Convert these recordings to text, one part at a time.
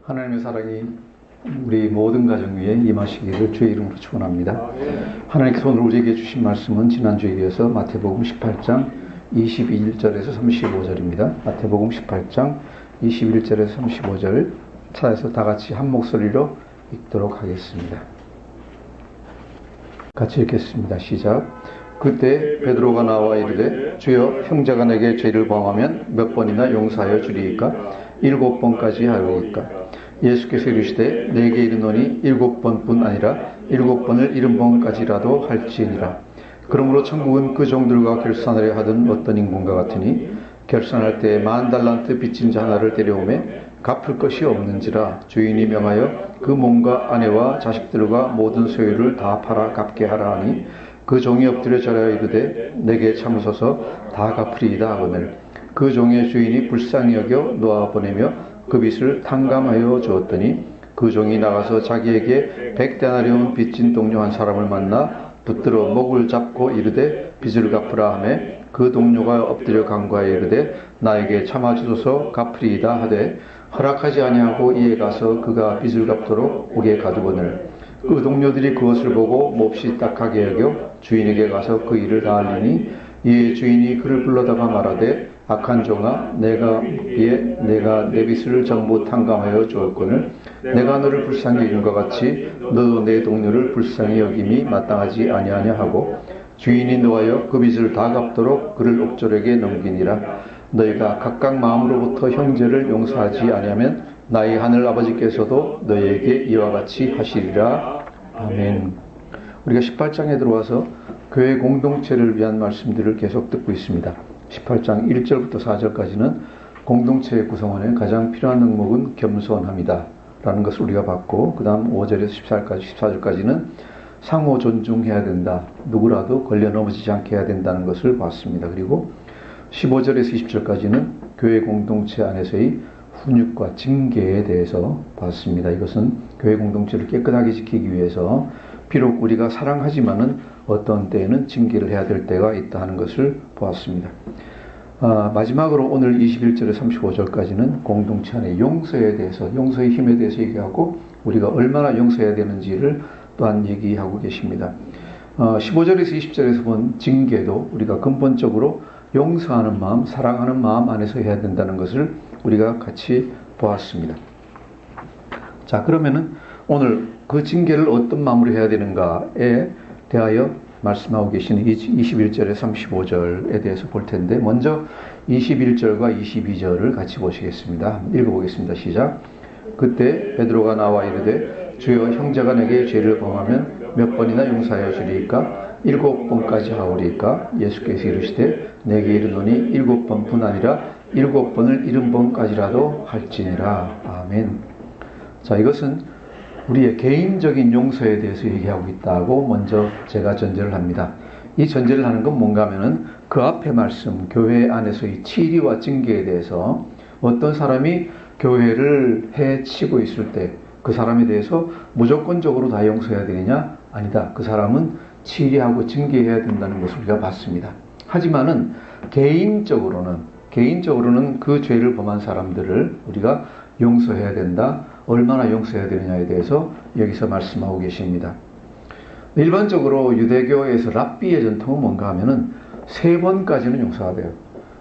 하나님의 사랑이 우리 모든 가정 위에 임하시기를 주의 이름으로 축원합니다. 하나님께서 오늘 우리에게 주신 말씀은 지난주에 이어서 마태복음 18장 21절에서 35절입니다. 마태복음 18장 21절에서 35절 찾아서 다 같이 한 목소리로 읽도록 하겠습니다. 같이 읽겠습니다. 시작. 그때 베드로가 나와 이르되 주여 형제가 내게 죄를 범하면 몇 번이나 용서하여 주리이까? 7번까지 하리이까? 예수께서 이르시되 내게 이르노니 7번뿐 아니라 7번을 70번까지라도 할지니라. 그러므로 천국은 그 종들과 결산하려 하던 어떤 인군과 같으니 결산할 때 10,000달란트 빚진 자 하나를 데려오매 갚을 것이 없는지라 주인이 명하여 그 몸과 아내와 자식들과 모든 소유를 다 팔아 갚게 하라 하니 그 종이 엎드려 절하여 이르되 내게 참으소서 다 갚으리이다 하거늘 그 종의 주인이 불쌍히 여겨 놓아 보내며 그 빚을 탕감하여 주었더니 그 종이 나가서 자기에게 100데나리온 빚진 동료 한 사람을 만나 붙들어 목을 잡고 이르되 빚을 갚으라 하며 그 동료가 엎드려 간구하여 이르되 나에게 참아주소서 갚으리이다 하되 허락하지 아니하고 이에 가서 그가 빚을 갚도록 옥에 가두거늘 그 동료들이 그것을 보고 몹시 딱하게 여겨 주인에게 가서 그 일을 다 알리니 이에 주인이 그를 불러다가 말하되 악한 종아 내가 내 빚을 전부 탕감하여 주었거늘 내가 너를 불쌍히 여김과 같이 너도 내 동료를 불쌍히 여김이 마땅하지 아니하냐 하고 주인이 노하여 그 빚을 다 갚도록 그를 옥졸에게 넘기니라. 너희가 각각 마음으로부터 형제를 용서하지 아니하면 나의 하늘 아버지께서도 너희에게 이와 같이 하시리라. 아멘. 우리가 18장에 들어와서 교회 공동체를 위한 말씀들을 계속 듣고 있습니다. 18장 1절부터 4절까지는 공동체의 구성원에 가장 필요한 항목은 겸손함이다 라는 것을 우리가 봤고, 그 다음 5절에서 14절까지는 상호 존중해야 된다, 누구라도 걸려 넘어지지 않게 해야 된다는 것을 봤습니다. 그리고 15절에서 20절까지는 교회 공동체 안에서의 훈육과 징계에 대해서 봤습니다. 이것은 교회 공동체를 깨끗하게 지키기 위해서 비록 우리가 사랑하지만은 어떤 때에는 징계를 해야 될 때가 있다 하는 것을 보았습니다. 마지막으로 오늘 21절에서 35절까지는 공동체 안의 용서에 대해서, 용서의 힘에 대해서 얘기하고 우리가 얼마나 용서해야 되는지를 또한 얘기하고 계십니다. 15절에서 20절에서 본 징계도 우리가 근본적으로 용서하는 마음, 사랑하는 마음 안에서 해야 된다는 것을 우리가 같이 보았습니다. 자, 그러면은 오늘 그 징계를 어떤 마음으로 해야 되는가에 대하여 말씀하고 계시는 21절에 35절에 대해서 볼 텐데, 먼저 21절과 22절을 같이 보시겠습니다. 읽어보겠습니다. 시작. 그때 베드로가 나와 이르되 주여 형제가 내게 죄를 범하면 몇 번이나 용서하여 주리이까? 7번까지 하오리이까? 예수께서 이르시되 내게 이르노니 7번뿐 아니라 7번을 70번까지라도 할지니라. 아멘. 자, 이것은 우리의 개인적인 용서에 대해서 얘기하고 있다고 먼저 제가 전제를 합니다. 이 전제를 하는 건 뭔가 하면은 그 앞에 말씀, 교회 안에서의 치리와 징계에 대해서 어떤 사람이 교회를 해치고 있을 때 그 사람에 대해서 무조건적으로 다 용서해야 되느냐? 아니다. 그 사람은 치리하고 징계해야 된다는 것을 우리가 봤습니다. 하지만은 개인적으로는 그 죄를 범한 사람들을 우리가 용서해야 된다. 얼마나 용서해야 되느냐에 대해서 여기서 말씀하고 계십니다. 일반적으로 유대교에서 랍비의 전통은 뭔가 하면은 3번까지는 용서가 돼요.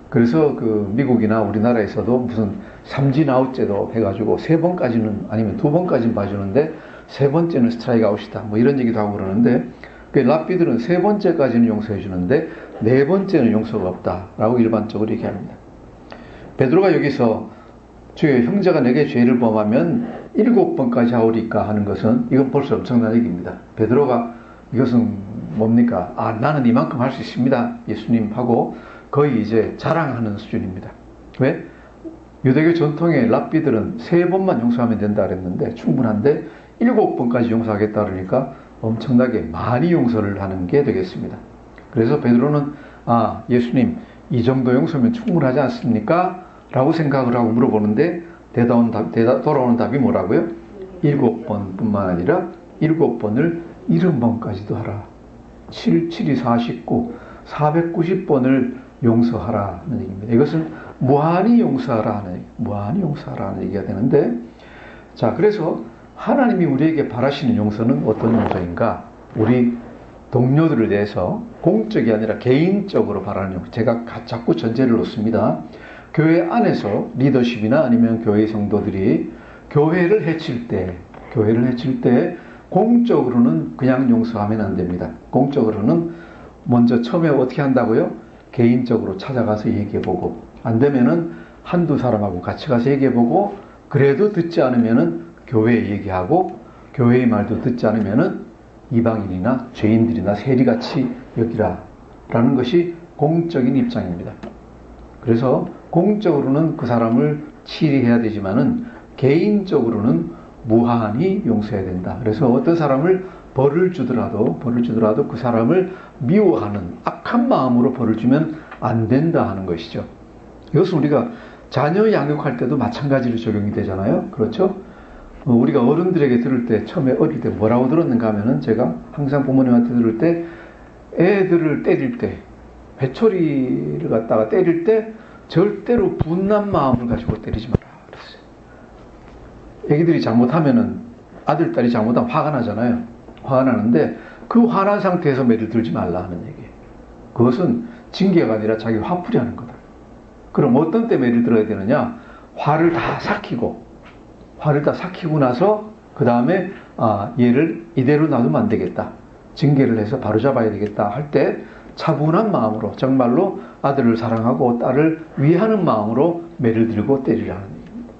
그래서 그 미국이나 우리나라에서도 무슨 삼진아웃제도 해가지고 3번까지는 아니면 2번까지는 봐주는데 3번째는 스트라이크 아웃이다, 뭐 이런 얘기도 하고 그러는데, 그 랍비들은 3번째까지는 용서해 주는데 4번째는 용서가 없다라고 일반적으로 얘기합니다. 베드로가 여기서 주의 형제가 내게 죄를 범하면 7번까지 하오리까 하는 것은, 이건 벌써 엄청난 얘기입니다. 베드로가 이것은 뭡니까? 나는 이만큼 할 수 있습니다, 예수님 하고 거의 이제 자랑하는 수준입니다. 왜? 유대교 전통의 랍비들은 3번만 용서하면 된다 그랬는데 충분한데 7번까지 용서하겠다 그러니까 엄청나게 많이 용서를 하는 게 되겠습니다. 그래서 베드로는 예수님 이 정도 용서면 충분하지 않습니까? 라고 생각을 하고 물어보는데 돌아오는 답이 뭐라고요? 7번뿐만 아니라 7번을 70번까지도 하라. 7이 49, 490번을 용서하라는 얘기입니다. 이것은 무한히 용서하라는 얘기가 되는데, 자, 그래서 하나님이 우리에게 바라시는 용서는 어떤 용서인가? 우리 동료들을 대해서 공적이 아니라 개인적으로 바라는 용서. 제가 자꾸 전제를 놓습니다. 교회 안에서 리더십이나 아니면 교회 성도들이 교회를 해칠 때 공적으로는 그냥 용서하면 안 됩니다. 공적으로는 먼저 처음에 어떻게 한다고요? 개인적으로 찾아가서 얘기해보고, 안 되면은 한두 사람하고 같이 가서 얘기해보고, 그래도 듣지 않으면은 교회에 얘기하고, 교회의 말도 듣지 않으면은 이방인이나 죄인들이나 세리같이 여기라 라는 것이 공적인 입장입니다. 그래서 공적으로는 그 사람을 치리해야 되지만은 개인적으로는 무한히 용서해야 된다. 그래서 어떤 사람을 벌을 주더라도 그 사람을 미워하는 악한 마음으로 벌을 주면 안 된다 하는 것이죠. 이것은 우리가 자녀 양육할 때도 마찬가지로 적용이 되잖아요. 그렇죠? 우리가 어른들에게 들을 때, 처음에 어릴 때 뭐라고 들었는가 하면은, 제가 항상 부모님한테 들을 때, 애들을 때릴 때, 회초리를 갖다가 때릴 때 절대로 분난 마음을 가지고 때리지 마라 그랬어요. 애기들이 잘못하면은, 아들, 딸이 잘못하면 화가 나잖아요. 화가 나는데 그 화난 상태에서 매를 들지 말라 하는 얘기예요. 그것은 징계가 아니라 자기 화풀이 하는 거다. 그럼 어떤 때 매를 들어야 되느냐? 화를 다 삭히고 나서 그 다음에 얘를 이대로 놔두면 안 되겠다. 징계를 해서 바로잡아야 되겠다 할 때 차분한 마음으로, 정말로 아들을 사랑하고 딸을 위하는 마음으로 매를 들고 때리라는 얘기입니다.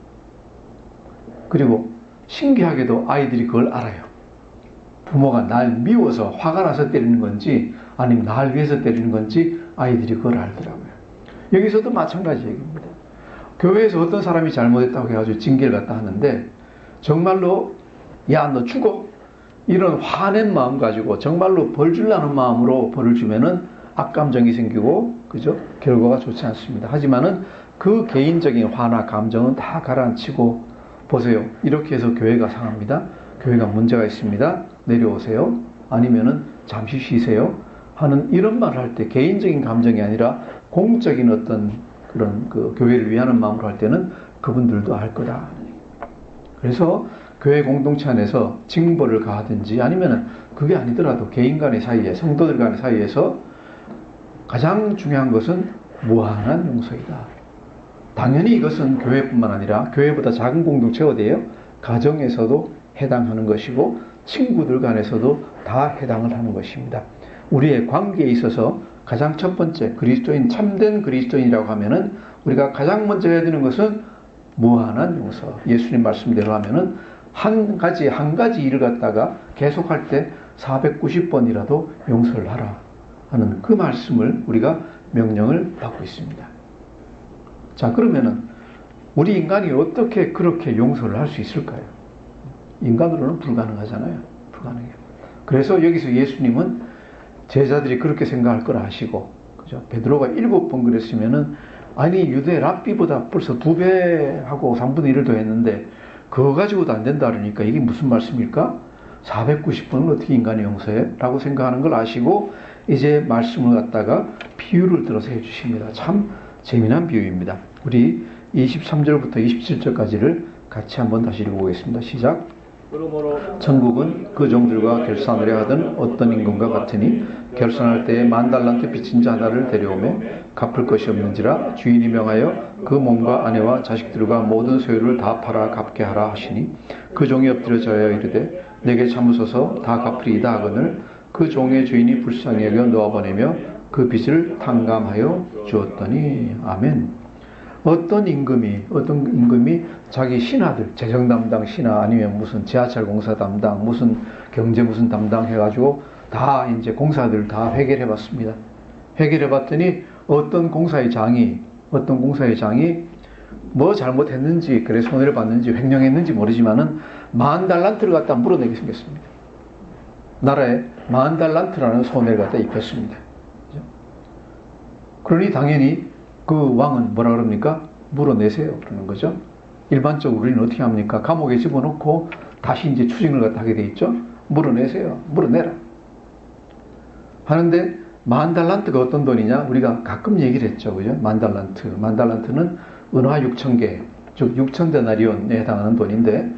그리고 신기하게도 아이들이 그걸 알아요. 부모가 날 미워서 화가 나서 때리는 건지 아니면 날 위해서 때리는 건지 아이들이 그걸 알더라고요. 여기서도 마찬가지 얘기입니다. 교회에서 어떤 사람이 잘못했다고 해가지고 징계를 갖다 하는데, 정말로 야 너 죽어 이런 화낸 마음 가지고 정말로 벌 주려는 마음으로 벌을 주면은 악감정이 생기고, 그죠? 결과가 좋지 않습니다. 하지만은 그 개인적인 화나 감정은 다 가라앉히고, 보세요, 이렇게 해서 교회가 상합니다. 교회가 문제가 있습니다. 내려오세요. 아니면은 잠시 쉬세요. 하는 이런 말을 할 때 개인적인 감정이 아니라 공적인 어떤 그런 그 교회를 위하는 마음으로 할 때는 그분들도 알 거다. 그래서 교회 공동체 안에서 징벌을 가하든지, 아니면은 그게 아니더라도 개인 간의 사이에, 성도들 간의 사이에서 가장 중요한 것은 무한한 용서이다. 당연히 이것은 교회뿐만 아니라 교회보다 작은 공동체 어디예요? 가정에서도 해당하는 것이고 친구들 간에서도 다 해당을 하는 것입니다. 우리의 관계에 있어서 가장 첫 번째, 그리스도인, 참된 그리스도인이라고 하면은 우리가 가장 먼저 해야 되는 것은 무한한 용서. 예수님 말씀대로 하면은 한 가지 일을 갖다가 계속할 때 490번이라도 용서를 하라 하는 그 말씀을 우리가 명령을 받고 있습니다. 자, 그러면은 우리 인간이 어떻게 그렇게 용서를 할 수 있을까요? 인간으로는 불가능하잖아요. 불가능해요. 그래서 여기서 예수님은 제자들이 그렇게 생각할 걸 아시고, 그죠? 베드로가 7번 그랬으면은, 아니 유대 랍비보다 벌써 2배하고 3분의 1을 더 했는데 그거 가지고도 안 된다 그러니까 이게 무슨 말씀일까? 490번을 어떻게 인간이 용서해? 라고 생각하는 걸 아시고 이제 말씀을 갖다가 비유를 들어서 해주십니다. 참 재미난 비유입니다. 우리 23절부터 27절까지를 같이 한번 다시 읽어보겠습니다. 시작. 천국은 그 종들과 결산하려 하던 어떤 임금과 같으니 결산할 때에 10,000달란트 빚진 자 하나를 데려오매 갚을 것이 없는지라 주인이 명하여 그 몸과 아내와 자식들과 모든 소유를 다 팔아 갚게 하라 하시니 그 종이 엎드려 자여 이르되 내게 참으소서 다 갚으리이다 하거늘 그 종의 주인이 불쌍히 여겨 놓아보내며 그 빚을 탕감하여 주었더니. 아멘. 어떤 임금이 자기 신하들, 재정 담당 신하, 아니면 무슨 지하철 공사 담당, 무슨 경제 무슨 담당 해가지고 다 이제 공사들 다 회계를 해봤습니다. 회계를 해봤더니 어떤 공사의 장이 뭐 잘못했는지, 그래 손해를 봤는지 횡령했는지 모르지만은 10,000달란트를 갖다 물어내게 생겼습니다. 나라에 10,000달란트라는 손해를 갖다 입혔습니다. 그죠? 그러니 당연히 그 왕은 뭐라 그럽니까? 물어내세요. 그러는 거죠. 일반적으로 우리는 어떻게 합니까? 감옥에 집어넣고 다시 이제 추징을 갖다 하게 돼 있죠. 물어내세요. 물어내라. 하는데 10,000달란트가 어떤 돈이냐? 우리가 가끔 얘기를 했죠. 그죠? 10,000달란트. 10,000달란트는 은화 6,000개, 즉 6,000데나리온에 해당하는 돈인데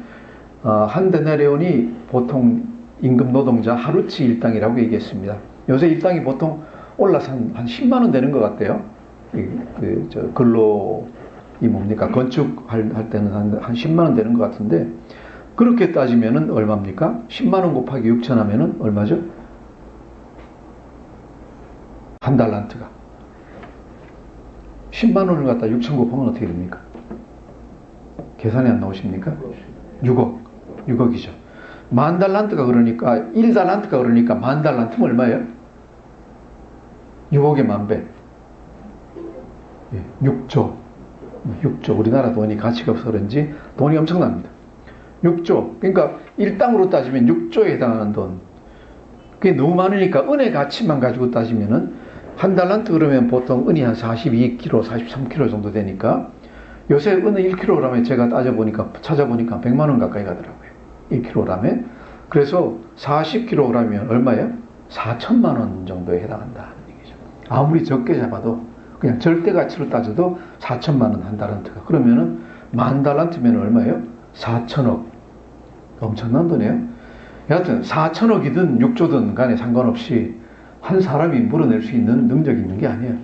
한 데나리온이 보통 임금 노동자 하루치 일당이라고 얘기했습니다. 요새 일당이 보통 올라서 한 10만 원 되는 것 같아요. 근로 뭡니까? 건축할 때는 한 10만 원 되는 것 같은데, 그렇게 따지면은 얼마입니까? 10만 원 곱하기 6천 하면은 얼마죠? 한 달란트가. 10만 원을 갖다 6천 곱하면 어떻게 됩니까? 계산이 안 나오십니까? 6억이죠. 만 달란트가 그러니까, 1달란트가 그러니까 만 달란트면 얼마예요? 6억의 만 배. 6조. 우리나라 돈이 가치가 없어서 그런지 돈이 엄청납니다. 6조. 그러니까 일당으로 따지면 6조에 해당하는 돈. 그게 너무 많으니까 은의 가치만 가지고 따지면은 한 달란트 그러면 보통 은이 한 42kg, 43kg 정도 되니까 요새 은 1kg에 제가 찾아보니까 100만 원 가까이 가더라고요. 1kg에. 그래서 40kg이면 얼마예요? 4천만 원 정도에 해당한다는 얘기죠. 아무리 적게 잡아도 그냥 절대 가치로 따져도 4천만 원 한 달란트가. 그러면은 만 달란트면 얼마예요? 4천억. 엄청난 돈이에요. 여하튼 4천억이든 6조든 간에 상관없이 한 사람이 물어낼 수 있는 능력이 있는 게 아니에요.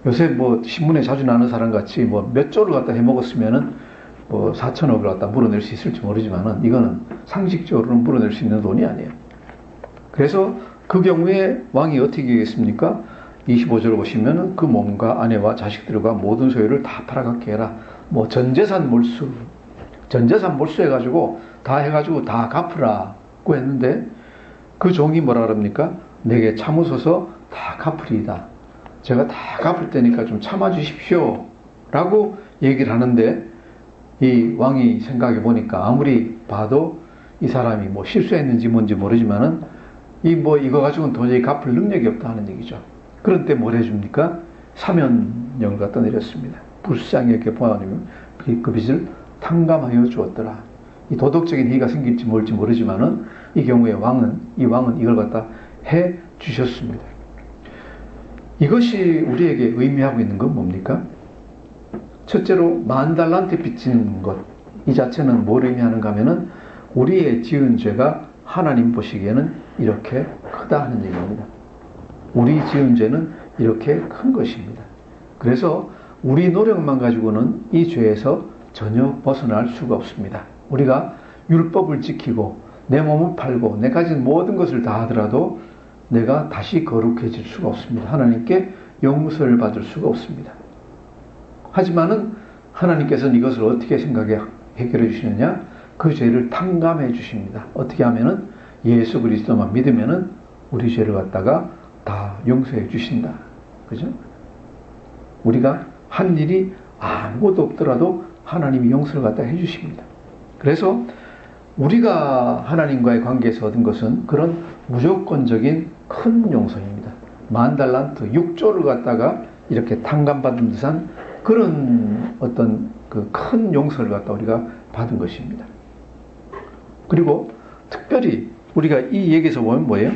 요새 뭐 신문에 자주 나오는 사람 같이 뭐 몇 조를 갖다 해먹었으면은 뭐 4천억을 갖다 물어낼 수 있을지 모르지만은 이거는 상식적으로는 물어낼 수 있는 돈이 아니에요. 그래서 그 경우에 왕이 어떻게 하겠습니까? 25절을 보시면은 그 몸과 아내와 자식들과 모든 소유를 다 팔아갖게 해라. 뭐 전재산 몰수 해가지고 다 갚으라고 했는데 그 종이 뭐라 그럽니까? 내게 참으소서 다 갚으리이다. 제가 다 갚을 테니까 좀 참아주십시오. 라고 얘기를 하는데 이 왕이 생각해 보니까 아무리 봐도 이 사람이 뭐 실수했는지 뭔지 모르지만은 이거 가지고는 도저히 갚을 능력이 없다는 얘기죠. 그런데 뭘 해줍니까? 사면령을 갖다 내렸습니다. 불쌍하게 보아하면 그 빚을 탕감하여 주었더라. 이 도덕적인 해이가 생길지 모르지만은 이 경우에 왕은 이걸 갖다 해 주셨습니다. 이것이 우리에게 의미하고 있는 건 뭡니까? 첫째로 만 달란트 빚진 것, 이 자체는 뭘 의미하는가 하면은 우리의 지은 죄가 하나님 보시기에는 이렇게 크다 하는 얘기입니다. 우리 지은 죄는 이렇게 큰 것입니다. 그래서 우리 노력만 가지고는 이 죄에서 전혀 벗어날 수가 없습니다. 우리가 율법을 지키고 내 몸을 팔고 내 가진 모든 것을 다 하더라도 내가 다시 거룩해질 수가 없습니다. 하나님께 용서를 받을 수가 없습니다. 하지만은 하나님께서는 이것을 어떻게 해결해 주시느냐? 그 죄를 탕감해 주십니다. 어떻게 하면은 예수 그리스도만 믿으면은 우리 죄를 갖다가 다 용서해 주신다. 그죠? 우리가 한 일이 아무것도 없더라도 하나님이 용서를 갖다 해 주십니다. 그래서 우리가 하나님과의 관계에서 얻은 것은 그런 무조건적인 큰 용서입니다. 만 달란트 6조를 갖다가 이렇게 탕감받은 듯한 그런 어떤 그 큰 용서를 갖다 우리가 받은 것입니다. 그리고 특별히 우리가 이 얘기에서 보면 뭐예요?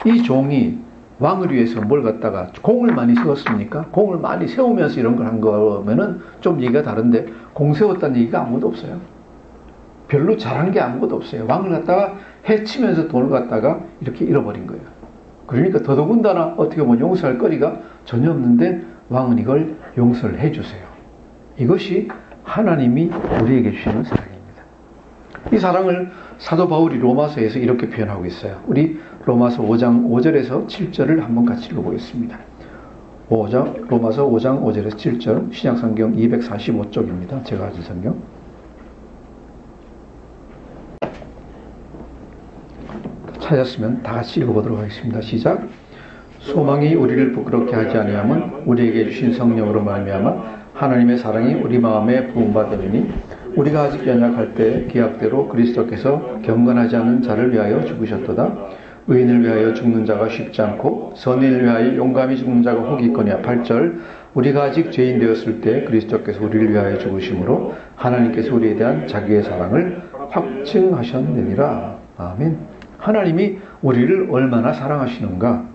이 종이 왕을 위해서 뭘 갖다가 공을 많이 세웠습니까? 공을 많이 세우면서 이런 걸 한 거면은 좀 얘기가 다른데 공 세웠다는 얘기가 아무것도 없어요. 별로 잘한 게 아무것도 없어요. 왕을 갖다가 해치면서 돈을 갖다가 이렇게 잃어버린 거예요. 그러니까 더더군다나 어떻게 보면 용서할 거리가 전혀 없는데 왕은 이걸 용서를 해주세요. 이것이 하나님이 우리에게 주시는 사랑입니다. 이 사랑을 사도 바울이 로마서에서 이렇게 표현하고 있어요. 우리 로마서 5장 5절에서 7절을 한번 같이 읽어보겠습니다. 로마서 5장 5절에서 7절 신약성경 245쪽입니다. 제가 가진 성경. 찾았으면 다 같이 읽어보도록 하겠습니다. 시작. 소망이 우리를 부끄럽게 하지 아니하면 우리에게 주신 성령으로 말미암아 하나님의 사랑이 우리 마음에 부음받으니 우리가 아직 연약할 때 기약대로 그리스도께서 경건하지 않은 자를 위하여 죽으셨도다. 의인을 위하여 죽는 자가 쉽지 않고 선인을 위하여 용감히 죽는 자가 혹 있거니와. 8절. 우리가 아직 죄인 되었을 때 그리스도께서 우리를 위하여 죽으심으로 하나님께서 우리에 대한 자기의 사랑을 확증하셨느니라. 아멘. 하나님이 우리를 얼마나 사랑하시는가?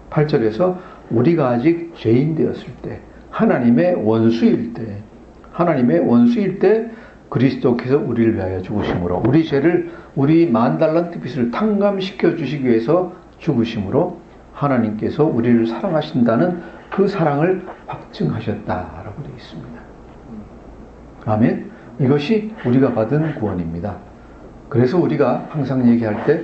8절에서 우리가 아직 죄인 되었을 때, 하나님의 원수일 때 그리스도께서 우리를 위하여 죽으심으로 우리 죄를 우리 10,000달란트 빚을 탕감시켜 주시기 위해서 죽으심으로 하나님께서 우리를 사랑하신다는 그 사랑을 확증하셨다라고 되어 있습니다. 아멘. 이것이 우리가 받은 구원입니다. 그래서 우리가 항상 얘기할 때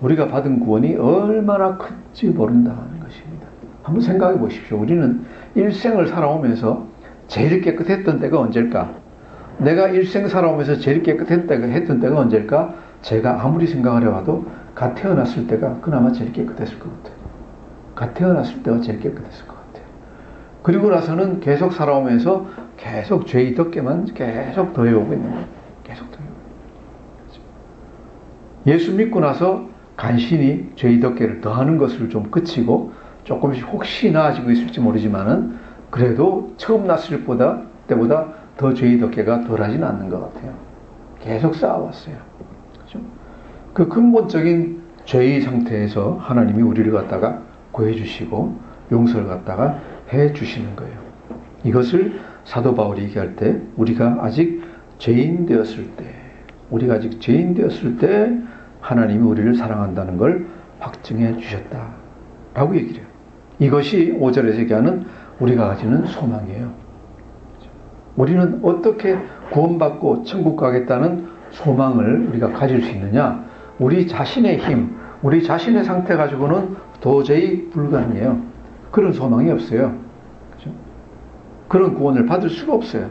우리가 받은 구원이 얼마나 큰지 모른다는 것입니다. 한번 생각해 보십시오. 우리는 일생을 살아오면서 제일 깨끗했던 때가 언제일까? 내가 일생 살아오면서 제일 깨끗했던 때가 언제일까? 제가 아무리 생각을 해봐도 갓 태어났을 때가 그나마 제일 깨끗했을 것 같아요. 갓 태어났을 때가 제일 깨끗했을 것 같아요. 그리고 나서는 계속 살아오면서 계속 죄의 덮개만 계속 더해오고 있는 거예요. 계속 더해오고. 예수 믿고 나서 간신히 죄의 덮개를 더하는 것을 좀 그치고 조금씩 혹시 나아지고 있을지 모르지만은 그래도 처음 났을 때보다 더 죄의 덮개가 덜하지는 않는 것 같아요. 계속 쌓아왔어요. 그렇죠? 그 근본적인 죄의 상태에서 하나님이 우리를 갖다가 구해주시고 용서를 갖다가 해주시는 거예요. 이것을 사도 바울이 얘기할 때 우리가 아직 죄인 되었을 때 하나님이 우리를 사랑한다는 걸 확증해 주셨다라고 얘기를 해요. 이것이 5절에서 얘기하는 우리가 가지는 소망이에요. 우리는 어떻게 구원받고 천국 가겠다는 소망을 우리가 가질 수 있느냐? 우리 자신의 힘, 우리 자신의 상태 가지고는 도저히 불가능해요. 그런 소망이 없어요. 그렇죠? 그런 구원을 받을 수가 없어요.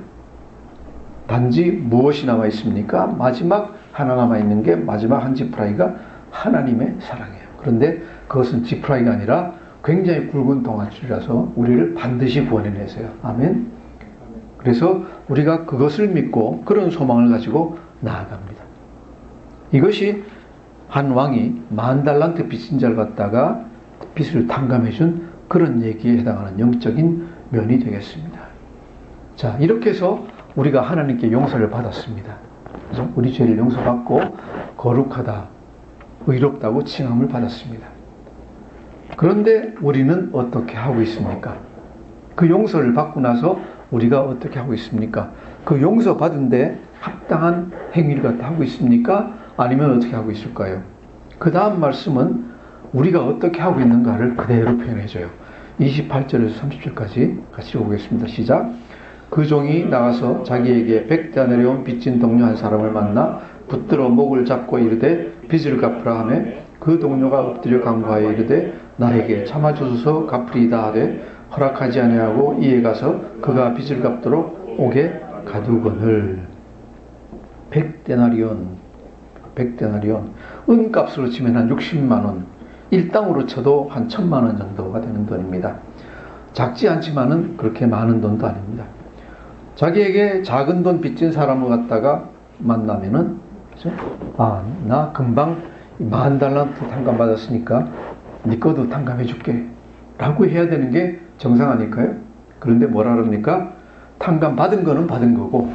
단지 무엇이 남아 있습니까? 마지막 하나 남아 있는 게 마지막 한 지푸라기가 하나님의 사랑이에요. 그런데 그것은 지푸라기가 아니라 굉장히 굵은 동아줄이라서 우리를 반드시 구원해내세요. 아멘. 그래서 우리가 그것을 믿고 그런 소망을 가지고 나아갑니다. 이것이 한 왕이 10,000달란트 빚진 자를 갖다가 빚을 탕감해준 그런 얘기에 해당하는 영적인 면이 되겠습니다. 자, 이렇게 해서 우리가 하나님께 용서를 받았습니다. 그래서 우리 죄를 용서받고 거룩하다, 의롭다고 칭함을 받았습니다. 그런데 우리는 어떻게 하고 있습니까? 그 용서를 받고 나서 우리가 어떻게 하고 있습니까? 그 용서 받은 데 합당한 행위를 갖다 하고 있습니까? 아니면 어떻게 하고 있을까요? 그 다음 말씀은 우리가 어떻게 하고 있는가를 그대로 표현해줘요. 28절에서 30절까지 같이 읽어보겠습니다. 시작. 그 종이 나가서 자기에게 100대 내려온 빚진 동료 한 사람을 만나 붙들어 목을 잡고 이르되 빚을 갚으라 하며 그 동료가 엎드려 간구하여 이르되 나에게 참아주소서 갚으리이다 하되 허락하지 아니하고 이에 가서 그가 빚을 갚도록 옥에 가두거늘. 100데나리온 은값으로 치면 한 60만원, 일당으로 쳐도 한 1,000만원 정도가 되는 돈입니다. 작지 않지만은 그렇게 많은 돈도 아닙니다. 자기에게 작은 돈 빚진 사람을 갖다가 만나면은, 그죠? 나 금방 10,000달란트 탕감 받았으니까 네 거도 탕감해 줄게 라고 해야 되는 게 정상 아닐까요? 그런데 뭐라 그럽니까? 탕감 받은 거는 받은 거고,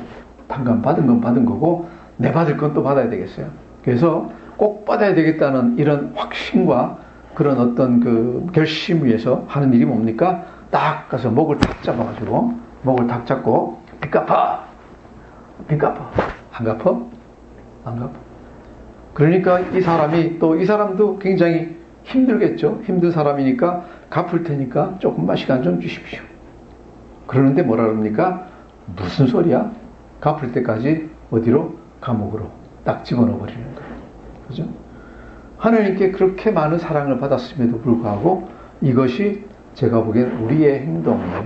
탕감 받은 건 받은 거고, 내 받을 건 또 받아야 되겠어요. 그래서 꼭 받아야 되겠다는 이런 확신과 그런 어떤 그 결심 위해서 하는 일이 뭡니까? 딱 가서 목을 탁 잡아가지고, 목을 탁 잡고, 빚 갚아! 빚 갚아! 안 갚아? 안 갚아. 그러니까 이 사람도 굉장히 힘들겠죠. 힘든 사람이니까 갚을 테니까 조금만 시간 좀 주십시오. 그러는데 뭐라 그럽니까? 무슨 소리야? 갚을 때까지 어디로? 감옥으로 딱 집어넣어 버리는 거예요. 그죠? 하나님께 그렇게 많은 사랑을 받았음에도 불구하고 이것이 제가 보기엔 우리의 행동이에요.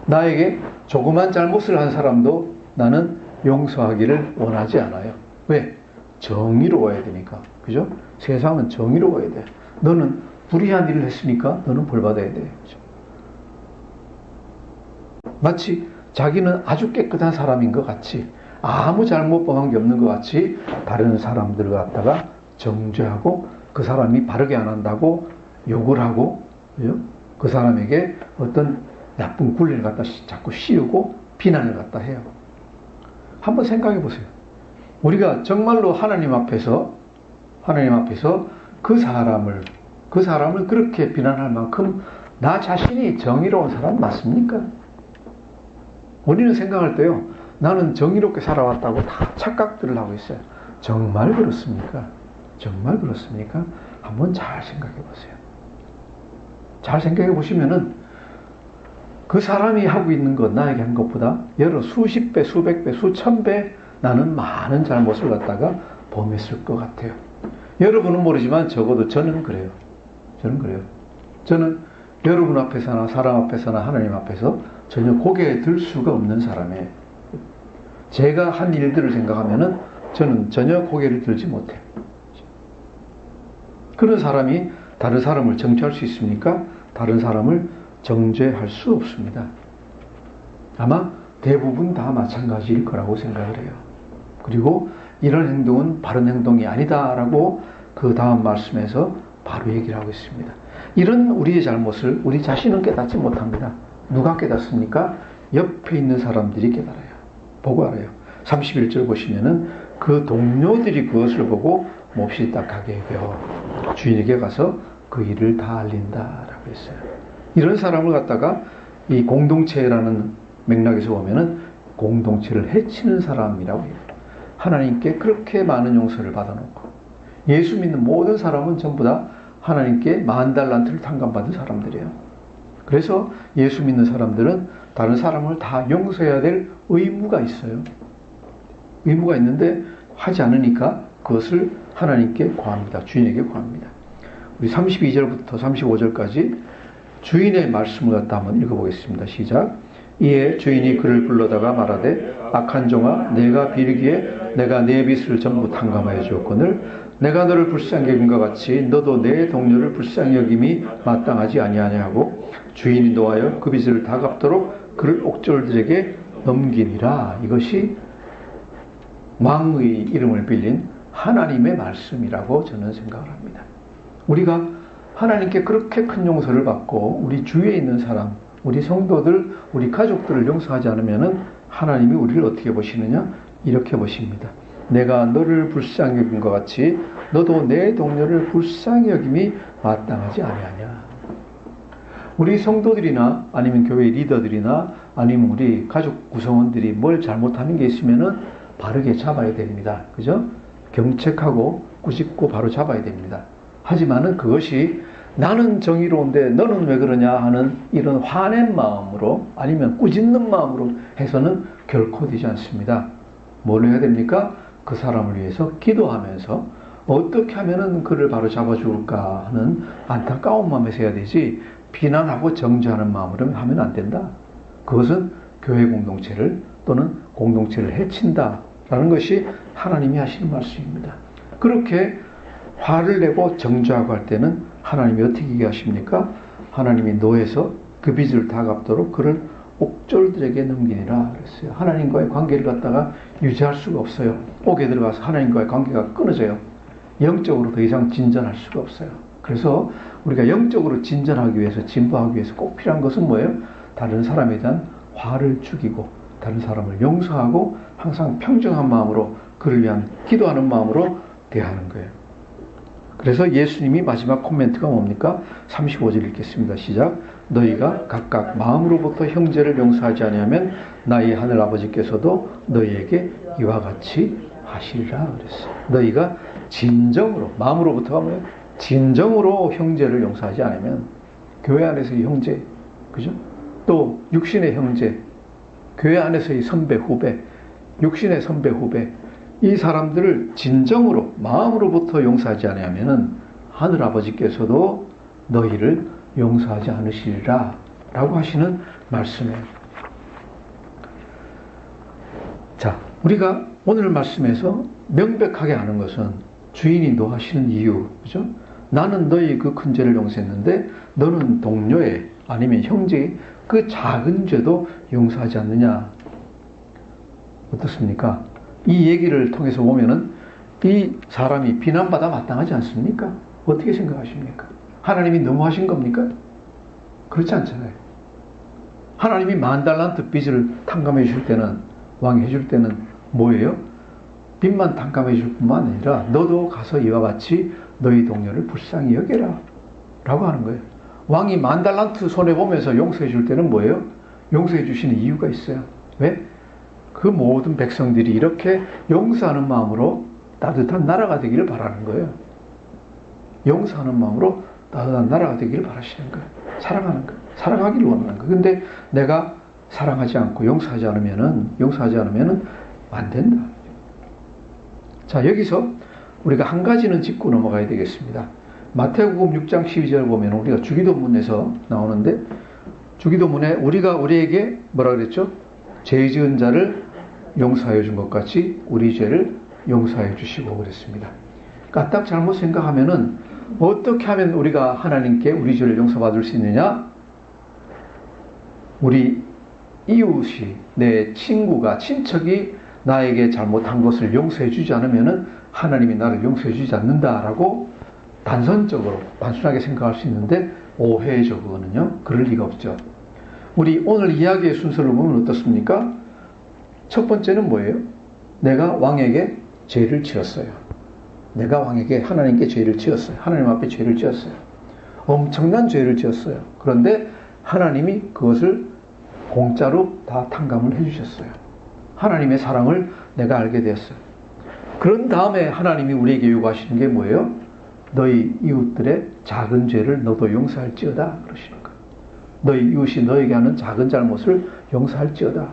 나에게 조그만 잘못을 한 사람도 나는 용서하기를 원하지 않아요. 왜? 정의로워야 되니까. 그죠? 세상은 정의로워야 돼. 너는 불의한 일을 했으니까 너는 벌 받아야 돼. 그죠? 마치 자기는 아주 깨끗한 사람인 것 같이, 아무 잘못 범한 게 없는 것 같이 다른 사람들을 갖다가 정죄하고 그 사람이 바르게 안 한다고 욕을 하고, 그죠? 그 사람에게 어떤 나쁜 굴레를 갖다 자꾸 씌우고 비난을 갖다 해요. 한번 생각해 보세요. 우리가 정말로 하나님 앞에서 그 사람을 그렇게 비난할 만큼 나 자신이 정의로운 사람 맞습니까? 우리는 생각할 때요, 나는 정의롭게 살아왔다고 다 착각들을 하고 있어요. 정말 그렇습니까? 정말 그렇습니까? 한번 잘 생각해 보세요. 잘 생각해 보시면은 그 사람이 하고 있는 것, 나에게 한 것보다 여러 수십 배, 수백 배, 수천 배 나는 많은 잘못을 갖다가 범했을 것 같아요. 여러분은 모르지만 적어도 저는 그래요. 저는 그래요. 저는 여러분 앞에서나 사람 앞에서나 하나님 앞에서 전혀 고개 들 수가 없는 사람이에요. 제가 한 일들을 생각하면은 저는 전혀 고개를 들지 못해요. 그런 사람이 다른 사람을 정죄할 수 있습니까? 다른 사람을 정죄할 수 없습니다. 아마 대부분 다 마찬가지일 거라고 생각을 해요. 그리고 이런 행동은 바른 행동이 아니다라고 그 다음 말씀에서 바로 얘기를 하고 있습니다. 이런 우리의 잘못을 우리 자신은 깨닫지 못합니다. 누가 깨닫습니까? 옆에 있는 사람들이 깨달아요. 보고 알아요. 31절 보시면은 그 동료들이 그것을 보고 몹시 딱하게 여겨 주인에게 가서 그 일을 다 알린다라고 했어요. 이런 사람을 갖다가 이 공동체라는 맥락에서 보면은 공동체를 해치는 사람이라고 해요. 하나님께 그렇게 많은 용서를 받아놓고 예수 믿는 모든 사람은 전부 다 하나님께 10,000달란트를 탕감받은 사람들이에요. 그래서 예수 믿는 사람들은 다른 사람을 다 용서해야 될 의무가 있어요. 의무가 있는데 하지 않으니까 그것을 하나님께 구합니다. 주인에게 구합니다. 우리 32절부터 35절까지 주인의 말씀을 갖다 한번 읽어보겠습니다. 시작. 이에 주인이 그를 불러다가 말하되 악한 종아 내가 비리기에 내가 내 빚을 전부 탕감하여 주었거늘 내가 너를 불쌍히 여김과 같이 너도 내 동료를 불쌍히 여김이 마땅하지 아니하냐 하고 주인이 노하여 그 빚을 다 갚도록 그를 옥졸들에게 넘기니라. 이것이 왕의 이름을 빌린 하나님의 말씀이라고 저는 생각을 합니다. 우리가 하나님께 그렇게 큰 용서를 받고 우리 주위에 있는 사람, 우리 성도들, 우리 가족들을 용서하지 않으면 하나님이 우리를 어떻게 보시느냐? 이렇게 보십니다. 내가 너를 불쌍히 여긴 것 같이 너도 내 동료를 불쌍히 여김이 마땅하지 아니하냐. 우리 성도들이나 아니면 교회 리더들이나 아니면 우리 가족 구성원들이 뭘 잘못하는 게 있으면은 바르게 잡아야 됩니다. 그죠? 경책하고 꾸짖고 바로 잡아야 됩니다. 하지만은 그것이 나는 정의로운데 너는 왜 그러냐 하는 이런 화낸 마음으로 아니면 꾸짖는 마음으로 해서는 결코 되지 않습니다. 뭘 해야 됩니까? 그 사람을 위해서 기도하면서 어떻게 하면은 그를 바로 잡아줄까 하는 안타까운 마음에서 해야 되지 비난하고 정죄하는 마음으로 하면 안 된다. 그것은 교회 공동체를 또는 공동체를 해친다라는 것이 하나님이 하시는 말씀입니다. 그렇게 화를 내고 정죄하고 할 때는 하나님이 어떻게 얘기하십니까? 하나님이 노해서 그 빚을 다 갚도록 그를 옥졸들에게 넘기니라 그랬어요. 하나님과의 관계를 갖다가 유지할 수가 없어요. 옥에 들어가서 하나님과의 관계가 끊어져요. 영적으로 더 이상 진전할 수가 없어요. 그래서 우리가 영적으로 진전하기 위해서 진보하기 위해서 꼭 필요한 것은 뭐예요? 다른 사람에 대한 화를 죽이고 다른 사람을 용서하고 항상 평정한 마음으로 그를 위한 기도하는 마음으로 대하는 거예요. 그래서 예수님이 마지막 코멘트가 뭡니까? 35절 읽겠습니다. 시작. 너희가 각각 마음으로부터 형제를 용서하지 아니하면 나의 하늘 아버지께서도 너희에게 이와 같이 하시리라 그랬어요. 너희가 진정으로, 마음으로부터가 뭐예요? 진정으로 형제를 용서하지 않으면 교회 안에서의 형제, 그죠? 또 육신의 형제, 교회 안에서의 선배, 후배, 육신의 선배, 후배, 이 사람들을 진정으로 마음으로부터 용서하지 않으면 하늘 아버지께서도 너희를 용서하지 않으시리라 라고 하시는 말씀이에요. 자, 우리가 오늘 말씀에서 명백하게 아는 것은 주인이 노하시는 이유, 그죠? 나는 너희 그 큰 죄를 용서했는데 너는 동료의 아니면 형제의 그 작은 죄도 용서하지 않느냐. 어떻습니까? 이 얘기를 통해서 보면은 이 사람이 비난받아 마땅하지 않습니까? 어떻게 생각하십니까? 하나님이 너무하신 겁니까? 그렇지 않잖아요. 하나님이 10,000달란트 빚을 탕감해 주실 때는, 왕이 해줄 때는 뭐예요? 빚만 탕감해 줄 뿐만 아니라 너도 가서 이와 같이 너희 동료를 불쌍히 여겨라 라고 하는 거예요. 왕이 10,000달란트 손해보면서 용서해 줄 때는 뭐예요? 용서해 주시는 이유가 있어요. 왜? 그 모든 백성들이 이렇게 용서하는 마음으로 따뜻한 나라가 되기를 바라는 거예요. 용서하는 마음으로 따뜻한 나라가 되기를 바라시는 거예요. 사랑하는 거예요. 사랑하기를 원하는 거예요. 근데 내가 사랑하지 않고 용서하지 않으면은 안 된다. 자, 여기서 우리가 한 가지는 짚고 넘어가야 되겠습니다. 마태복음 6장 12절 보면 우리가 주기도문에서 나오는데, 주기도문에 우리에게 뭐라 그랬죠? 죄 지은 자를 용서해 준 것 같이 우리 죄를 용서해 주시고 그랬습니다. 그러니까 딱 잘못 생각하면은 어떻게 하면 우리가 하나님께 우리 죄를 용서받을 수 있느냐? 우리 이웃이, 내 친구가, 친척이 나에게 잘못한 것을 용서해 주지 않으면은 하나님이 나를 용서해 주지 않는다라고 단순하게 생각할 수 있는데, 오해죠. 그거는요. 그럴 리가 없죠. 우리 오늘 이야기의 순서를 보면 어떻습니까? 첫 번째는 뭐예요? 내가 왕에게 죄를 지었어요. 내가 왕에게, 하나님께 죄를 지었어요. 하나님 앞에 죄를 지었어요. 엄청난 죄를 지었어요. 그런데 하나님이 그것을 공짜로 다 탕감을 해주셨어요. 하나님의 사랑을 내가 알게 되었어요. 그런 다음에 하나님이 우리에게 요구하시는 게 뭐예요? 너희 이웃들의 작은 죄를 너도 용서할지어다 그러시는 거예요. 너희 이웃이 너에게 하는 작은 잘못을 용서할지어다.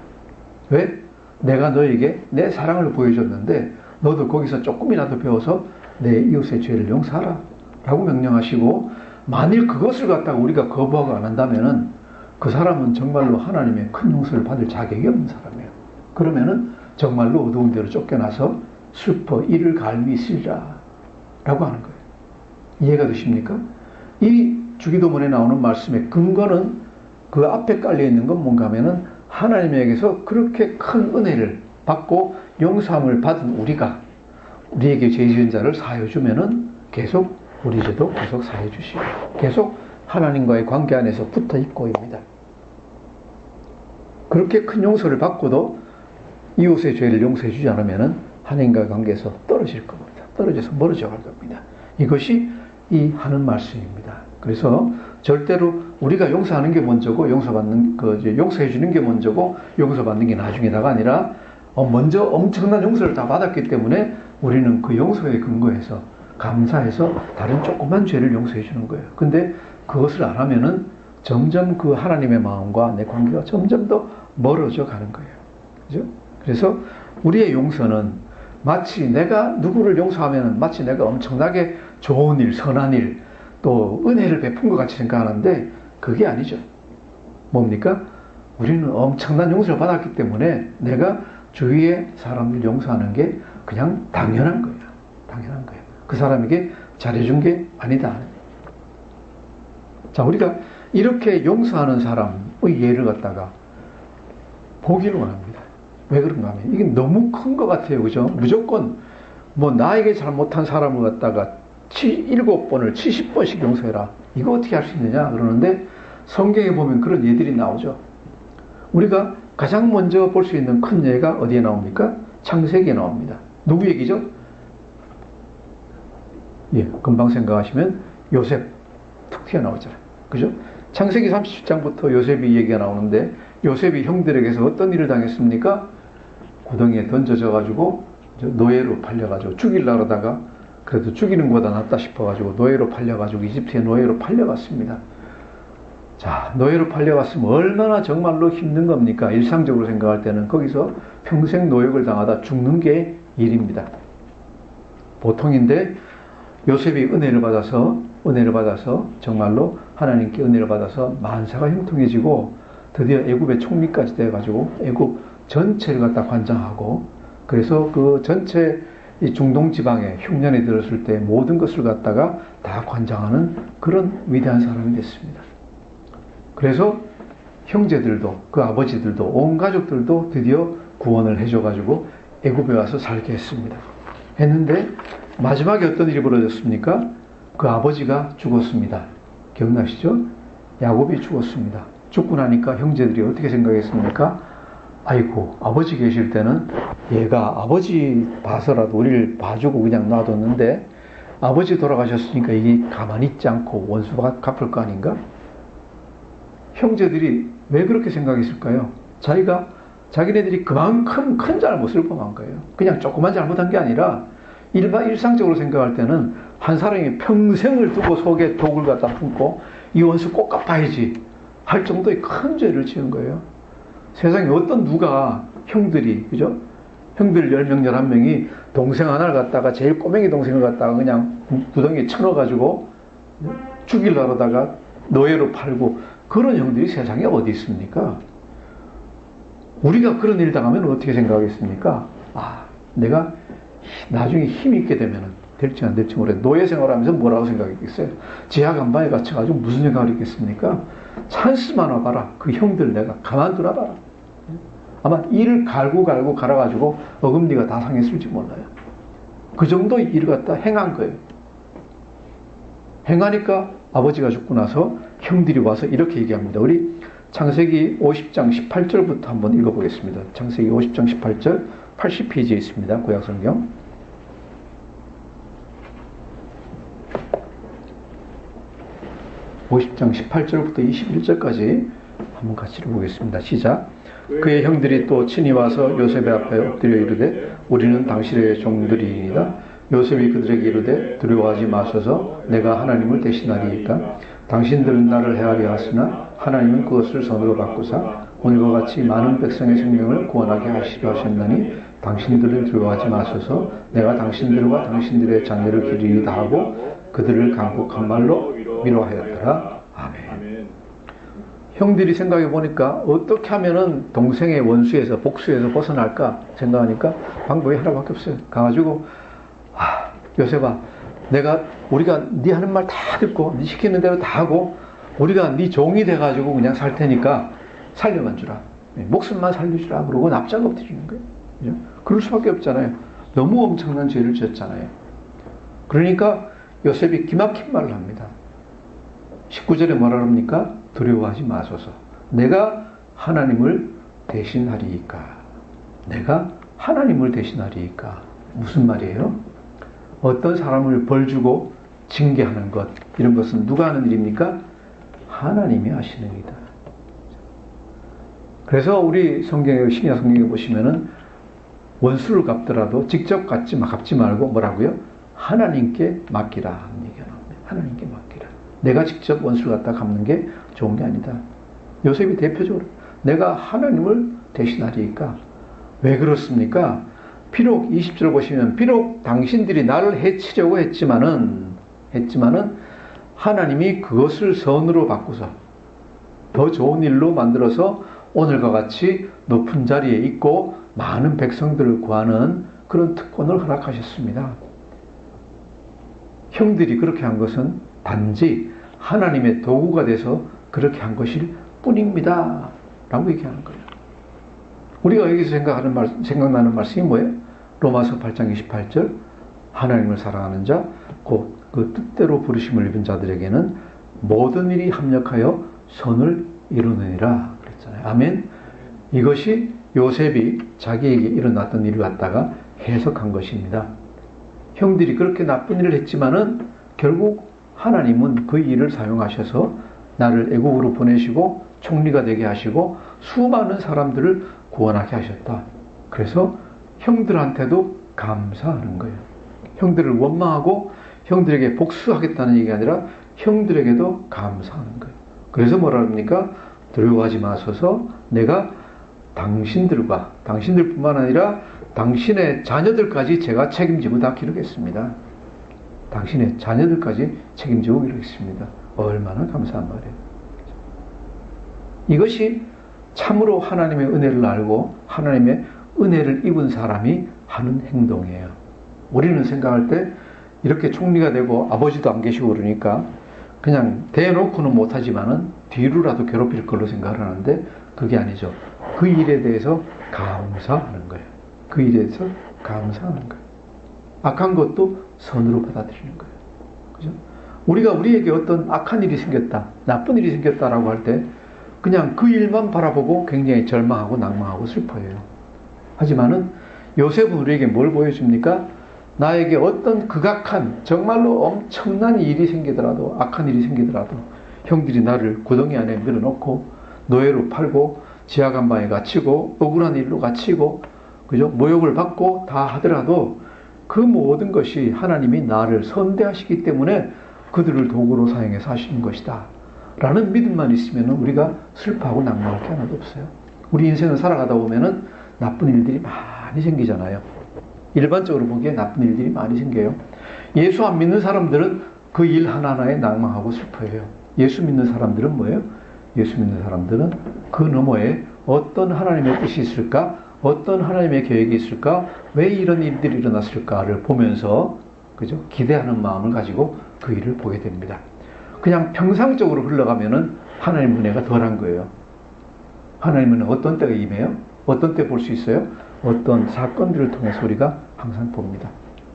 왜? 내가 너에게 내 사랑을 보여줬는데 너도 거기서 조금이라도 배워서 내 이웃의 죄를 용서하라 라고 명령하시고, 만일 그것을 갖다가 우리가 거부하고 안 한다면은 그 사람은 정말로 하나님의 큰 용서를 받을 자격이 없는 사람이에요. 그러면은 정말로 어두운 데로 쫓겨나서 슬퍼 이를 갈미 있으리라 라고 하는 거예요. 이해가 되십니까? 이 주기도문에 나오는 말씀의 근거는, 그 앞에 깔려있는 건 뭔가 하면은 하나님에게서 그렇게 큰 은혜를 받고 용서함을 받은 우리에게 죄 지은 자를 사하여 주면은 계속 우리 죄도 계속 사해 주시고 계속 하나님과의 관계 안에서 붙어 있고입니다. 그렇게 큰 용서를 받고도 이웃의 죄를 용서해 주지 않으면은 하나님과의 관계에서 떨어질 겁니다. 떨어져서 멀어져 갈 겁니다. 이것이 이 하는 말씀입니다. 그래서 절대로 우리가 용서하는 게 먼저고 용서해 주는 게 먼저고 용서받는 게 나중이다가 아니라, 먼저 엄청난 용서를 다 받았기 때문에 우리는 그 용서에 근거해서 감사해서 다른 조그만 죄를 용서해 주는 거예요. 근데 그것을 안 하면은 점점 그 하나님의 마음과 내 관계가 점점 더 멀어져 가는 거예요. 그죠? 그래서 우리의 용서는 마치 내가 누구를 용서하면 마치 내가 엄청나게 좋은 일, 선한 일, 또 은혜를 베푼 것 같이 생각하는데 그게 아니죠. 뭡니까? 우리는 엄청난 용서를 받았기 때문에 내가 주위의 사람들 용서하는 게 그냥 당연한 거예요. 당연한 거예요. 그 사람에게 잘해준 게 아니다. 자, 우리가 이렇게 용서하는 사람의 예를 갖다가 보기를 원합니다. 왜 그런가 하면 이게 너무 큰 것 같아요. 그죠? 무조건 나에게 잘못한 사람을 갖다가 7번을 70번씩 용서해라. 이거 어떻게 할 수 있느냐 그러는데, 성경에 보면 그런 예들이 나오죠. 우리가 가장 먼저 볼 수 있는 큰 예가 어디에 나옵니까? 창세기에 나옵니다. 누구 얘기죠? 예, 금방 생각하시면 요셉 툭 튀어나오잖아요. 그죠? 창세기 37장부터 요셉이 얘기가 나오는데, 요셉이 형들에게서 어떤 일을 당했습니까? 구덩이에 던져져 가지고 노예로 팔려 가지고 죽이려고 하다가 그래도 죽이는 것보다 낫다 싶어 가지고 노예로 팔려 가지고 이집트에 노예로 팔려갔습니다. 자, 노예로 팔려갔으면 얼마나 정말로 힘든 겁니까? 일상적으로 생각할 때는 거기서 평생 노역을 당하다 죽는 게 일입니다. 보통인데 요셉이 은혜를 받아서 정말로 하나님께 은혜를 받아서 만사가 형통해지고 드디어 애굽의 총리까지 돼가지고 애굽 전체를 갖다 관장하고, 그래서 그 전체 이 중동 지방에 흉년이 들었을 때 모든 것을 갖다가 다 관장하는 그런 위대한 사람이 됐습니다. 그래서 형제들도, 그 아버지들도, 온 가족들도 드디어 구원을 해줘가지고 애굽에 와서 살게 했는데 마지막에 어떤 일이 벌어졌습니까? 그 아버지가 죽었습니다. 기억나시죠? 야곱이 죽었습니다. 죽고 나니까 형제들이 어떻게 생각했습니까? 아이고, 아버지 계실 때는 얘가 아버지 봐서라도 우리를 봐주고 그냥 놔뒀는데 아버지 돌아가셨으니까 이게 가만히 있지 않고 원수 갚을 거 아닌가? 형제들이 왜 그렇게 생각했을까요? 자기가 자기네들이 그만큼 큰 잘못을 범한 거예요. 그냥 조그만 잘못한 게 아니라 일상적으로 생각할 때는 한 사람이 평생을 두고 속에 독을 갖다 품고 이 원수 꼭 갚아야지 할 정도의 큰 죄를 지은 거예요. 세상에 어떤 누가 형들이, 그죠? 형들 10명, 11명이 동생 하나를 갖다가 제일 꼬맹이 동생을 갖다가 그냥 구덩이에 쳐넣어가지고 죽이려고 하다가 노예로 팔고 그런 형들이 세상에 어디 있습니까? 우리가 그런 일 당하면 어떻게 생각하겠습니까? 내가 나중에 힘이 있게 되면 될지 안 될지 모르겠어요. 노예 생활하면서 뭐라고 생각했겠어요? 지하 간방에 갇혀가지고 무슨 생각을 했겠습니까? 찬스만 와봐라. 그 형들 내가 가만두라 봐라. 아마 이를 갈고 갈아가지고 어금니가 다 상했을지 몰라요. 그 정도의 일을 갖다 행한 거예요. 행하니까 아버지가 죽고 나서 형들이 와서 이렇게 얘기합니다. 우리 창세기 50장 18절부터 한번 읽어보겠습니다. 창세기 50장 18절 80페이지에 있습니다. 구약성경. (50장) 18절부터 21절까지 한번 같이 읽어보겠습니다. 시작. 그의 형들이 또 친히 와서 요셉의 앞에 엎드려 이르되 우리는 당신의 종들이니이다. 요셉이 그들에게 이르되 두려워하지 마소서. 내가 하나님을 대신하리이까. 당신들은 나를 헤아려 하으나 하나님은 그것을 선으로 바꾸사 오늘과 같이 많은 백성의 생명을 구원하게 하시려 하셨나니 당신들은 두려워하지 마소서. 내가 당신들과 당신들의 자녀를 기르리이다 하고 그들을 강곡한 말로 위로하였더라. 아멘. 형들이 생각해 보니까 어떻게 하면은 동생의 원수에서 복수에서 벗어날까 생각하니까 방법이 하나밖에 없어요. 가가지고 요셉아, 우리가 네 하는 말 다 듣고 네 시키는 대로 다 하고 우리가 네 종이 돼가지고 그냥 살 테니까 살려만 주라. 목숨만 살려주라. 그러고 납작 엎드리는 거예요. 그죠? 그럴 수밖에 없잖아요. 너무 엄청난 죄를 지었잖아요. 그러니까 요셉이 기막힌 말을 합니다. 19절에 뭐라 합니까? 두려워하지 마소서. 내가 하나님을 대신하리이까. 내가 하나님을 대신하리이까. 무슨 말이에요? 어떤 사람을 벌주고 징계하는 것, 이런 것은 누가 하는 일입니까? 하나님이 하시는 일이다. 그래서 우리 성경에, 신약 성경에 보시면은 원수를 갚더라도 직접 갚지 말고 뭐라고요? 하나님께 맡기라 하는 얘기가 나옵니다. 하나님께 맡기라. 내가 직접 원수를 갖다 갚는 게 좋은 게 아니다. 요셉이 대표적으로 내가 하나님을 대신하리니까. 왜 그렇습니까? 비록 20절 보시면 비록 당신들이 나를 해치려고 했지만은 하나님이 그것을 선으로 바꾸서 더 좋은 일로 만들어서 오늘과 같이 높은 자리에 있고 많은 백성들을 구하는 그런 특권을 허락하셨습니다. 형들이 그렇게 한 것은 단지 하나님의 도구가 돼서 그렇게 한 것일 뿐입니다. 라고 얘기하는 거예요. 우리가 여기서 생각나는 말씀이 뭐예요? 로마서 8장 28절 하나님을 사랑하는 자, 곧 그 뜻대로 부르심을 입은 자들에게는 모든 일이 합력하여 선을 이루느니라 그랬잖아요. 아멘. 이것이 요셉이 자기에게 일어났던 일을 갖다가 해석한 것입니다. 형들이 그렇게 나쁜 일을 했지만은 결국 하나님은 그 일을 사용하셔서 나를 애국으로 보내시고 총리가 되게 하시고 수많은 사람들을 구원하게 하셨다. 그래서 형들한테도 감사하는 거예요. 형들을 원망하고 형들에게 복수하겠다는 얘기가 아니라 형들에게도 감사하는 거예요. 그래서 뭐라 합니까? 두려워하지 마소서. 내가 당신들뿐만 아니라 당신의 자녀들까지 제가 책임지고 다 기르겠습니다. 당신의 자녀들까지 책임지고 기르겠습니다. 얼마나 감사한 말이에요. 이것이 참으로 하나님의 은혜를 알고 하나님의 은혜를 입은 사람이 하는 행동이에요. 우리는 생각할 때 이렇게 총리가 되고 아버지도 안 계시고 그러니까 그냥 대놓고는 못하지만은 뒤로라도 괴롭힐 걸로 생각을 하는데 그게 아니죠. 그 일에 대해서 감사하는 거예요. 그 일에 대해서 감사하는 거예요. 악한 것도 선으로 받아들이는 거예요. 그죠? 우리가 우리에게 어떤 악한 일이 생겼다, 나쁜 일이 생겼다라고 할 때 그냥 그 일만 바라보고 굉장히 절망하고 낭망하고 슬퍼해요. 하지만은 요셉은 우리에게 뭘 보여줍니까? 나에게 어떤 극악한 정말로 엄청난 일이 생기더라도 악한 일이 생기더라도 형들이 나를 구덩이 안에 밀어넣고 노예로 팔고 지하간방에 갇히고 억울한 일로 갇히고 그죠? 모욕을 받고 다 하더라도 그 모든 것이 하나님이 나를 선대하시기 때문에 그들을 도구로 사용해서 하시는 것이다 라는 믿음만 있으면 우리가 슬퍼하고 낭망할 게 하나도 없어요. 우리 인생을 살아가다 보면은 나쁜 일들이 많이 생기잖아요. 일반적으로 보기에 나쁜 일들이 많이 생겨요. 예수 안 믿는 사람들은 그 일 하나하나에 낭망하고 슬퍼해요. 예수 믿는 사람들은 뭐예요? 예수 믿는 사람들은 그 너머에 어떤 하나님의 뜻이 있을까? 어떤 하나님의 계획이 있을까? 왜 이런 일들이 일어났을까를 보면서 그죠? 기대하는 마음을 가지고 그 일을 보게 됩니다. 그냥 평상적으로 흘러가면은 하나님 은혜가 덜한 거예요. 하나님은 어떤 때가 임해요? 어떤 때 볼 수 있어요? 어떤 사건들을 통해서 우리가 항상 봅니다.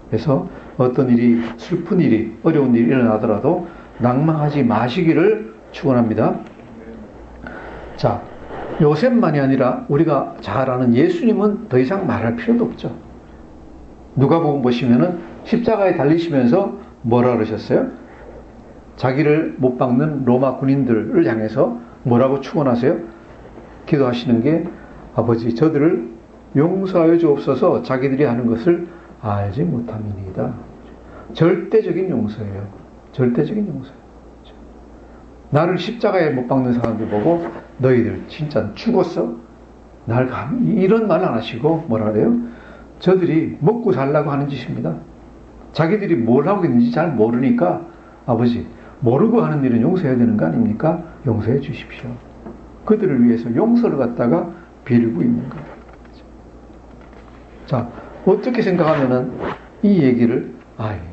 그래서 어떤 일이, 슬픈 일이, 어려운 일이 일어나더라도 낭망하지 마시기를 축원합니다. 자, 요셉만이 아니라 우리가 잘 아는 예수님은 더 이상 말할 필요도 없죠. 누가복음 보시면은 십자가에 달리시면서 뭐라 그러셨어요? 자기를 못 박는 로마 군인들을 향해서 뭐라고 축원하세요? 기도하시는 게 아버지 저들을 용서하여 주옵소서 자기들이 하는 것을 알지 못함이니이다. 절대적인 용서예요. 절대적인 용서예요. 나를 십자가에 못 박는 사람들 보고 너희들 진짜 죽었어? 이런 말 안 하시고 뭐라 그래요? 저들이 먹고 살라고 하는 짓입니다. 자기들이 뭘 하고 있는지 잘 모르니까 아버지 모르고 하는 일은 용서해야 되는 거 아닙니까? 용서해 주십시오. 그들을 위해서 용서를 갖다가 빌고 있는 거예요. 자, 어떻게 생각하면은 이 얘기를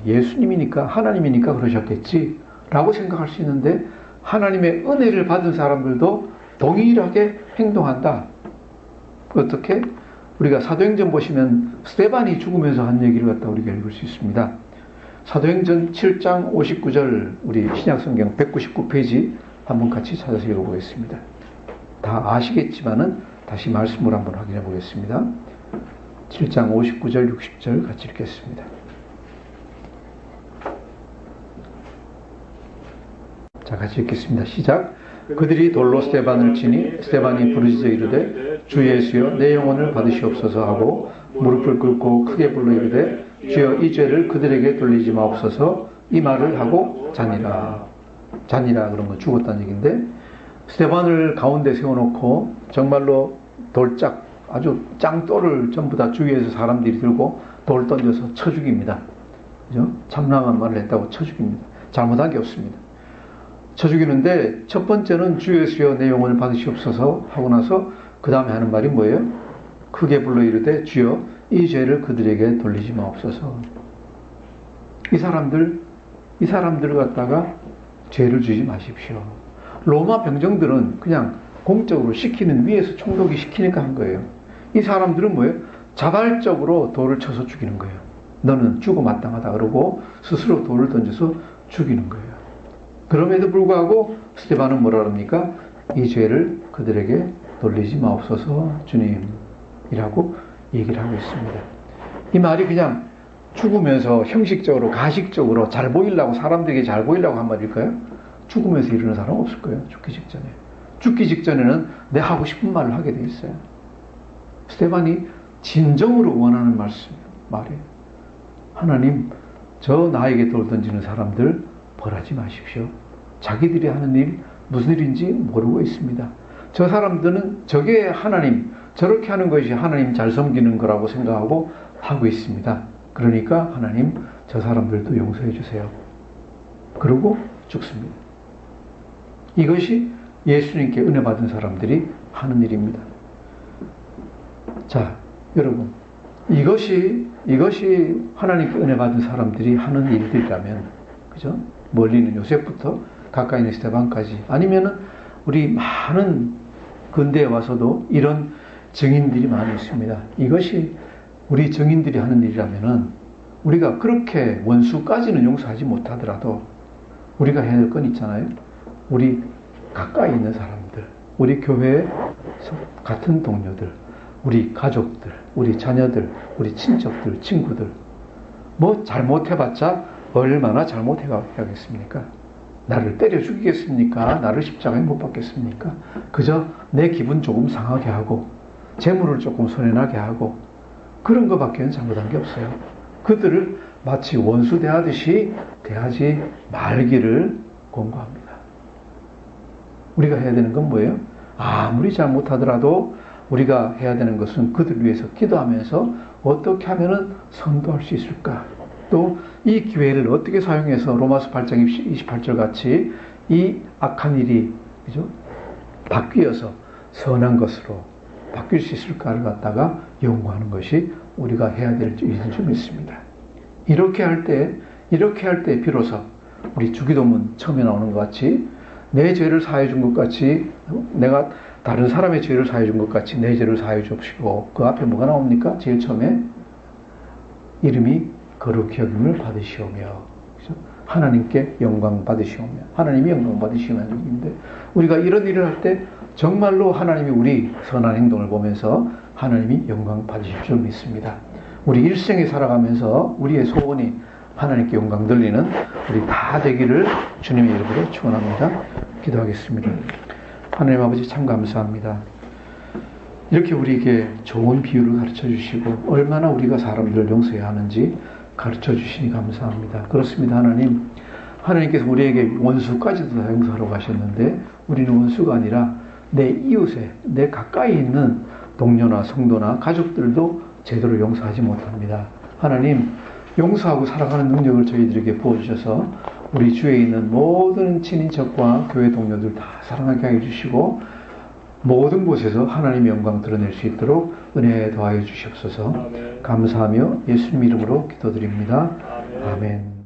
예수님이니까 하나님이니까 그러셨겠지 라고 생각할 수 있는데 하나님의 은혜를 받은 사람들도 동일하게 행동한다. 어떻게? 우리가 사도행전 보시면 스데반이 죽으면서 한 얘기를 갖다 우리가 읽을 수 있습니다. 사도행전 7장 59절 우리 신약성경 199페이지 한번 같이 찾아서 읽어보겠습니다. 다 아시겠지만은 다시 말씀을 한번 확인해 보겠습니다. 7장 59절 60절 같이 읽겠습니다. 자, 같이 읽겠습니다. 시작. 그들이 돌로 스데반을 치니 스데반이 부르짖어 이르되 주 예수여 내 영혼을 받으시옵소서 하고 무릎을 꿇고 크게 불러 이르되 주여 이 죄를 그들에게 돌리지 마옵소서 이 말을 하고 자니라. 자니라 그런 건 죽었다는 얘기인데 스데반을 가운데 세워놓고 정말로 돌짝 아주 짱돌을 전부 다 주위에서 사람들이 들고 돌 던져서 쳐 죽입니다. 그죠? 참남한 말을 했다고 쳐 죽입니다. 잘못한 게 없습니다. 쳐 죽이는데 첫 번째는 주 예수여 내 영혼을 받으시옵소서 하고 나서 그 다음에 하는 말이 뭐예요? 크게 불러 이르되 주여 이 죄를 그들에게 돌리지 마옵소서. 이 사람들을 갖다가 죄를 주지 마십시오. 로마 병정들은 그냥 공적으로 시키는 위에서 총독이 시키니까 한 거예요. 이 사람들은 뭐예요? 자발적으로 돌을 쳐서 죽이는 거예요. 너는 죽어 마땅하다 그러고 스스로 돌을 던져서 죽이는 거예요. 그럼에도 불구하고 스데반은 뭐라 합니까? 이 죄를 그들에게 돌리지 마옵소서 주님이라고 얘기를 하고 있습니다. 이 말이 그냥 죽으면서 형식적으로 가식적으로 잘 보이려고 사람들에게 잘 보이려고 한 말일까요? 죽으면서 이러는 사람은 없을 거예요. 죽기 직전에. 죽기 직전에는 내 하고 싶은 말을 하게 돼 있어요. 스데반이 진정으로 원하는 말이에요. 하나님 저 나에게 돌 던지는 사람들 벌하지 마십시오. 자기들이 하는 일 무슨 일인지 모르고 있습니다. 저 사람들은 저게 하나님 저렇게 하는 것이 하나님 잘 섬기는 거라고 생각하고 하고 있습니다. 그러니까 하나님 저 사람들도 용서해 주세요. 그러고 죽습니다. 이것이 예수님께 은혜 받은 사람들이 하는 일입니다. 자, 여러분 이것이 하나님께 은혜 받은 사람들이 하는 일들이라면 그죠? 멀리는 요셉부터 가까이 있는 스데반까지 아니면은 우리 많은 근대에 와서도 이런 증인들이 많이 있습니다. 이것이 우리 증인들이 하는 일이라면은 우리가 그렇게 원수까지는 용서하지 못하더라도 우리가 해야 될 건 있잖아요. 우리 가까이 있는 사람들, 우리 교회에 같은 동료들, 우리 가족들, 우리 자녀들, 우리 친척들, 친구들 뭐 잘못해봤자 얼마나 잘못해가겠습니까? 나를 때려 죽이겠습니까? 나를 십자가에 못 박겠습니까? 그저 내 기분 조금 상하게 하고 재물을 조금 손해나게 하고 그런 것밖에는 잘못한 게 없어요. 그들을 마치 원수 대하듯이 대하지 말기를 권고합니다. 우리가 해야 되는 건 뭐예요? 아무리 잘못하더라도 우리가 해야 되는 것은 그들을 위해서 기도하면서 어떻게 하면 선도할 수 있을까? 또 이 기회를 어떻게 사용해서 로마서 8장 28절 같이 이 악한 일이 그죠? 바뀌어서 선한 것으로 바뀔 수 있을까를 갖다가 연구하는 것이 우리가 해야 될 일인 줄 믿습니다. 이렇게 할 때 비로소 우리 주기도문 처음에 나오는 것 같이 내 죄를 사해 준 것 같이 내가 다른 사람의 죄를 사해 준 것 같이 내 죄를 사해 주옵시고 그 앞에 뭐가 나옵니까? 제일 처음에 이름이 거룩히 여김을 받으시오며 그렇죠? 하나님께 영광 받으시오며 하나님이 영광 받으시오면 적인데 우리가 이런 일을 할 때 정말로 하나님이 우리 선한 행동을 보면서 하나님이 영광 받으실 줄 믿습니다. 우리 일생에 살아가면서 우리의 소원이 하나님께 영광 돌리는 우리 다 되기를 주님의 이름으로 축원합니다. 기도하겠습니다. 하나님 아버지 참 감사합니다. 이렇게 우리에게 좋은 비유를 가르쳐 주시고 얼마나 우리가 사람들을 용서해야 하는지 가르쳐 주시니 감사합니다. 그렇습니다. 하나님께서 우리에게 원수까지도 다 용서하라고 하셨는데 우리는 원수가 아니라 내 이웃에 내 가까이 있는 동료나 성도나 가족들도 제대로 용서하지 못합니다. 하나님 용서하고 살아가는 능력을 저희들에게 부어주셔서 우리 주위에 있는 모든 친인척과 교회 동료들 다 사랑하게 해주시고 모든 곳에서 하나님의 영광 드러낼 수 있도록 은혜 더하여 주시옵소서. 감사하며 예수님 이름으로 기도드립니다. 아멘.